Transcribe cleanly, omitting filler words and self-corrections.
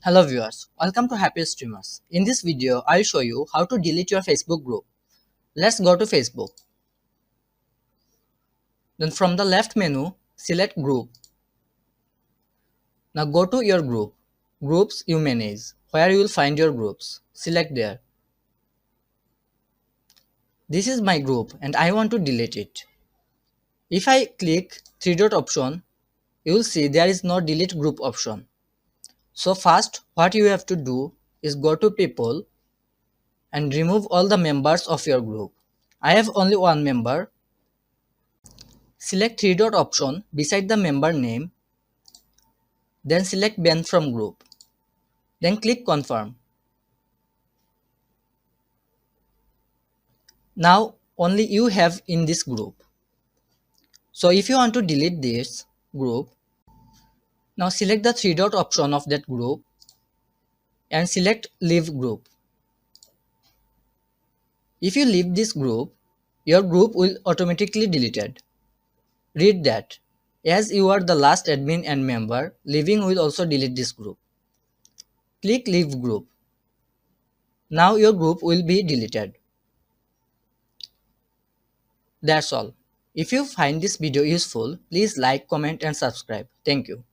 Hello viewers, welcome to Happy Streamers. In this video, I'll show you how to delete your Facebook group. Let's go to Facebook. Then from the left menu, select Group. Now go to your group, Groups you manage, where you will find your groups. Select there. This is my group and I want to delete it. If I click three dot option, you will see there is no delete group option. So first, what you have to do is go to People and remove all the members of your group. I have only one member. Select three dot option beside the member name, then select Ban from group. Then click Confirm. Now only you have in this group. So if you want to delete this group, now select the three dot option of that group and select Leave group. If you leave this group, your group will automatically deleted. Read that. As you are the last admin and member, leaving will also delete this group. Click Leave group. Now your group will be deleted. That's all. If you find this video useful, please like, comment and subscribe. Thank you.